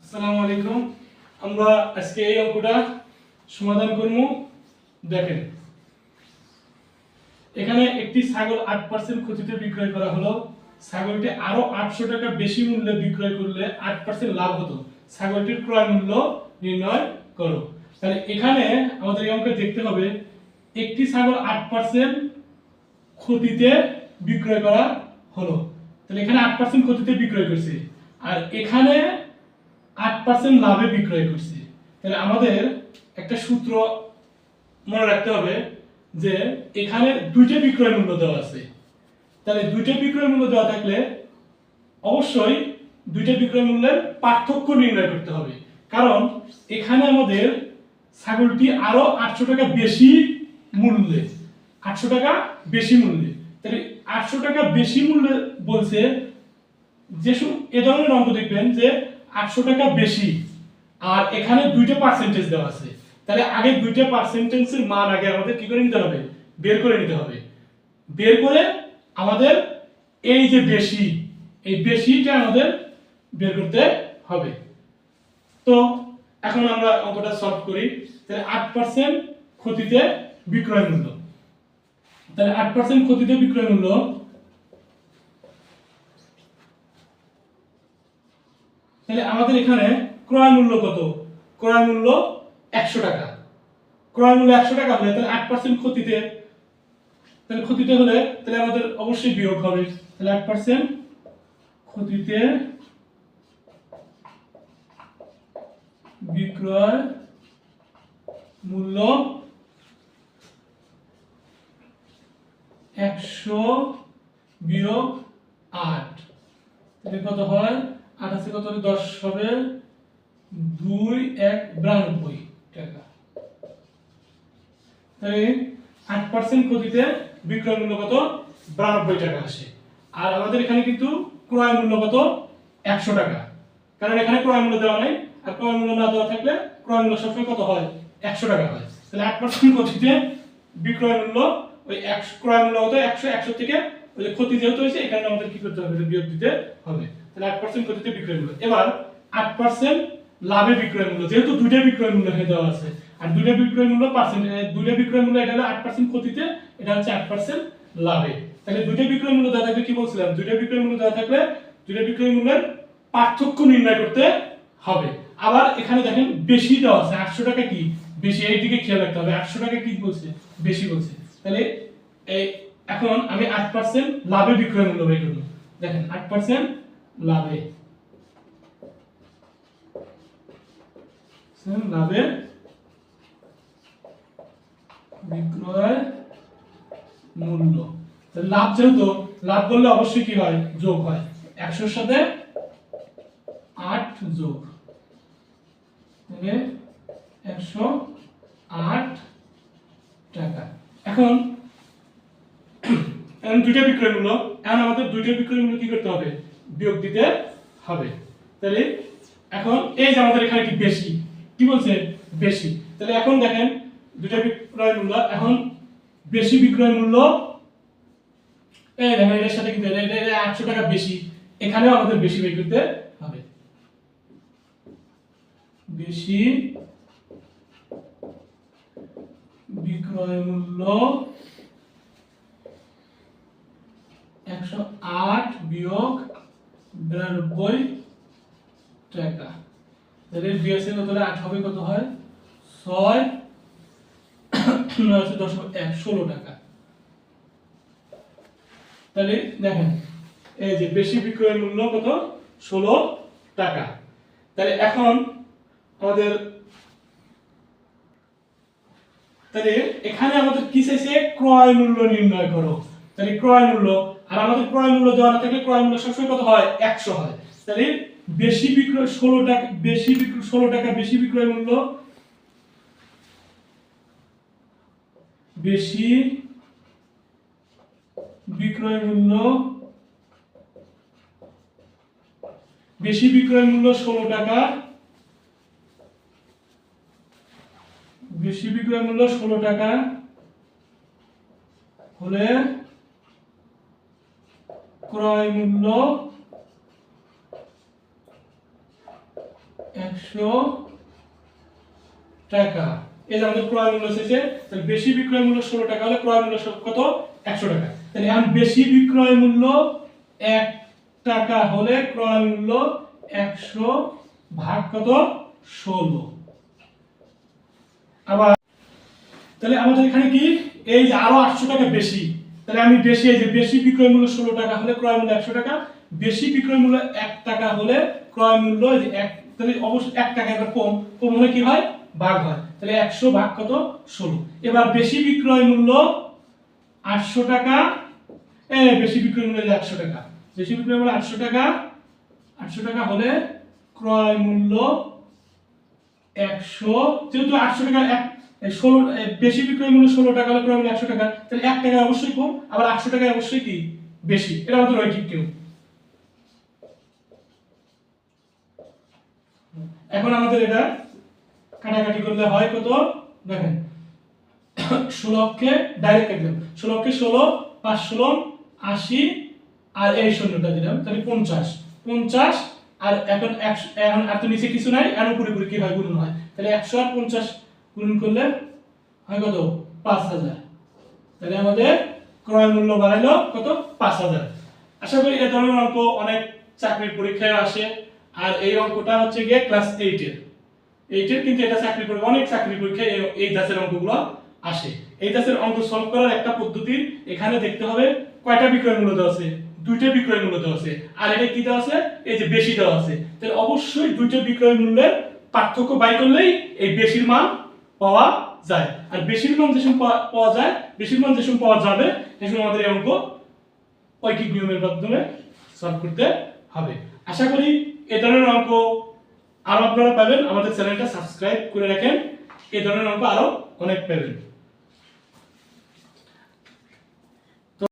আসসালামু আলাইকুম। আমরা আজকে এই অঙ্কটা সমাধান করব। দেখেন, এখানে একটি ছাগল 8% ক্ষতিতে বিক্রয় করা হলো। ছাগলটি আরো 800 টাকা বেশি মূল্যে বিক্রয় করলে 8% লাভ হতো। ছাগলটির ক্রয় মূল্য নির্ণয় করো। তাহলে এখানে আমাদের এই অঙ্কে দেখতে হবে একটি ছাগল 8% ক্ষতিতে বিক্রয় করা হলো। তাহলে এখানে 8% ক্ষতিতে বিক্রয় করছে, আর এখানে 8% লাভে বিক্রয় করছে। তাহলে আমাদের একটা সূত্র মনে রাখতে হবে যে এখানে দুইটা বিক্রয় মূল্য দেওয়া আছে। তাহলে দুইটা বিক্রয় মূল্য দেওয়া থাকলে অবশ্যই দুইটা বিক্রয় মূল্যের পার্থক্য নির্ণয় করতে হবে, কারণ এখানে আমাদের ছাগলটি আরো 800 টাকা বেশি মূল্যে, 800 টাকা বেশি মূল্যে। তাহলে 800 টাকা বেশি মূল্যে বলছে, যেসব এ ধরনের অঙ্ক দেখবেন যে 800 টাকা বেশি আর এখানে দুইটা পার্সেন্টেজ দেওয়া আছে। তাহলে আগে দুইটা পার্সেন্টেজের মান আগে আমাদের কি করে নিতে হবে, বের করে নিতে হবে। বের করে আমাদের এই যে বেশি, এই বেশিটা আমাদের বের করতে হবে। তো এখন আমরা অঙ্কটা সলভ করি। তাহলে 8% ক্ষতিতে বিক্রয় মূল্য, তাহলে 8% ক্ষতিতে বিক্রয় মূল্য, তাহলে আমাদের এখানে ক্রয় মূল্য কত? ক্রয় মূল্য 100 টাকা। ক্রয় মূল্য 100 টাকা হলে তাহলে 8% ক্ষতিতে, তাহলে ক্ষতিতে হলে তাহলে আমাদের অবশ্যই বিয়োগ হবে। তাহলে 8% ক্ষতিতে বিক্রয় মূল্য 100 বিয়োগ 8, তাহলে কত হয়? 8 আছে কত, 10 হবে 2 1 92 টাকা। তাহলে 8% ক্ষতিতে বিক্রয় মূল্য কত? 92 টাকা আসে। আর আমাদের এখানে কিন্তু ক্রয় মূল্য কত? 100 টাকা, কারণ এখানে ক্রয় মূল্য দেওয়া নাই। আর ক্রয় মূল্য না দেওয়া থাকলে ক্রয় মূল্য সবসময় কত হয়? 100 টাকা হয়। তাহলে 8% ক্ষতিতে বিক্রয় মূল্য ওই 100, ক্রয় মূল্য কত? 100, 100 থেকে ওই যে ক্ষতি যেহেতু হয়েছে এখানে আমাদের কি করতে হবে? বিয়োগ দিতে হবে। তাহলে 8% ক্ষতিতে বিক্রয় মূল্য। এবার 8% লাভে বিক্রয় মূল্য, যেহেতু দুইটা বিক্রয় মূল্য হয়ে দেওয়া আছে, আর দুইটা বিক্রয় মূল্য পার্সেন্ট, দুইটা বিক্রয় মূল্য, এটা হলো 8% ক্ষতিতে, এটা হচ্ছে 8% লাভে। তাহলে দুইটা বিক্রয় মূল্য দেওয়া থাকলে কি বলছিলাম? দুইটা বিক্রয় মূল্য দেওয়া থাকলে দুইটা বিক্রয় মূল্যের পার্থক্য নির্ণয় করতে হবে। আবার এখানে দেখেন বেশি দেওয়া আছে, 800 টাকা কি বেশি, এই দিকে খেয়াল রাখতে হবে। 800 টাকা কি বলছে? বেশি বলছে। তাহলে এই এখন আমি 8% লাভে বিক্রয় মূল্য বের করব। দেখেন 8% লাভে, লাভে বিক্রয় মূল্য। লাভ যেহেতু, লাভ করলে অবশ্যই কি হয়? যোগ হয়। 100 এর সাথে 8 যোগ, তাহলে 108 টাকা। এখন দুইটা বিক্রয় মূল্য, এখন আমাদের দুইটা বিক্রয় মূল্য কি করতে হবে? বিয়োগ দিতে হবে। তাহলে এখন এই যে আমাদের এখানে কি বেশি, কি বলছে? বেশি। তাহলে এখন দেখেন দুইটা বিক্রয় মূল্য, এখন বেশি বিক্রয় মূল্য, এই দেখেন এর সাথে কিন্তু এটা 800 টাকা বেশি, এখানেও আমাদের বেশি বের করতে হবে। বেশি বিক্রয় মূল্য 108 বিয়োগ 92 টাকা। তাহলে বিএসএ কত হলে 8 হবে, কত হয়? 6 9 16 টাকা। তাহলে দেখেন এই যে বেশি বিক্রয় মূল্য কত? 16 টাকা। তাহলে এখন আমাদের, তাহলে এখানে আমাদের কি চাইছে? ক্রয় মূল্য নির্ণয় করো। তাহলে ক্রয় মূল্য, আর আমাদের ক্রয় মূল্য দেওয়া না থাকলে ক্রয় মূল্য সবসময় কত হয়? 100 হয়। তাহলে বেশি বিক্রয় 16 টাকা, বেশি বিক্রয় 16 টাকা বেশি বিক্রয় মূল্য, বেশি বিক্রয় মূল্য, বেশি বিক্রয় মূল্য 16 টাকা, বেশি বিক্রয় মূল্য 16 টাকা হলে ক্রয় মূল্য 100 টাকা। এই যে আমাদের ক্রয় মূল্য এসেছে, তাহলে বেশি বিক্রয় মূল্য 16 টাকা হলে ক্রয় মূল্য কত? 100 টাকা। তাহলে এখন বেশি বিক্রয় মূল্য 1 টাকা হলে ক্রয় মূল্য 100 ভাগ কত? 16। আবার তাহলে আমাদের এখানে কি এই যে আরো 800 টাকা বেশি, তাহলে আমি বেশি এই যে বেশি বিক্রয় মূল্য 16 টাকা হলে ক্রয় মূল্য 100 টাকা, বেশি বিক্রয় মূল্য 1 টাকা হলে ক্রয় মূল্য এই যে 1, তাহলে অবশ্যই 1 টাকা এবার কম কম হলে কি হয়? ভাগ হয়। তাহলে 100 ভাগ কত? 16। এবার বেশি বিক্রয় মূল্য 800 টাকা, বেশি বিক্রয় মূল্য 100 টাকা, বেশি বিক্রয় মূল্য 800 টাকা, 800 টাকা হলে ক্রয় মূল্য 100, যেহেতু 800 টাকা 16 বেশি বিক্রয় মূল্য 16 টাকা হলে ক্রয় মূল্য 100 টাকা, তাহলে 1 টাকা অবশ্যই কম, আবার 800 টাকা অবশ্যই কি বেশি, এটা আমাদের রৈখিক কেউ। এখন আমাদের এটা কাটাকাটি করলে হয় কত? দেখেন 16 কে ডাইরেক্ট কাটলাম, 16 কে 16, 5 16 80, আর এই শূন্যটা দিলাম, তাহলে 50 আর এখন 100, এখন আর তো নিচে কিছু নাই, আর উপরে উপরে কি হয়? গুণন হয়। তাহলে 100 আর 50 গুণন করলে হয় কত? 5000। তাহলে আমাদের ক্রয় মূল্য বাড়াইলো কত? 5000। আশা করি এই ধরনের অঙ্ক অনেক চাকরির পরীক্ষায় আসে। আর এই অঙ্কটা হচ্ছে গিয়ে ক্লাস 8 এর, কিন্তু এটা চাকরি পরীক্ষা, অনেক চাকরি পরীক্ষায় এই ধাঁচের অঙ্কগুলো আসে। এই ধাঁচের অঙ্ক সলভ করার একটা পদ্ধতি, এখানে দেখতে হবে কয়টা বিক্রয় মূল্য দেওয়া আছে? 2টা বিক্রয় মূল্য দেওয়া আছে। আর এটা কি দেওয়া আছে? এই যে বেশি দেওয়া আছে। তাহলে অবশ্যই 2টা বিক্রয় মূল্যের পার্থক্য বাই করলেই এই বেশির মান পাওয়া যায়। আর বেশির মান যে সময় পাওয়া যায়, বেশির মান যে সময় পাওয়া যাবে, সেই সময় আমাদের এই অঙ্ক ঐকিক নিয়মের মাধ্যমে সলভ করতে হবে। আশা করি এই ধরনের অঙ্ক আরো আপনারা পাবেন। আমাদের চ্যানেলটা সাবস্ক্রাইব করে রাখেন, এই ধরনের অঙ্ক আরো অনেক পাবেন।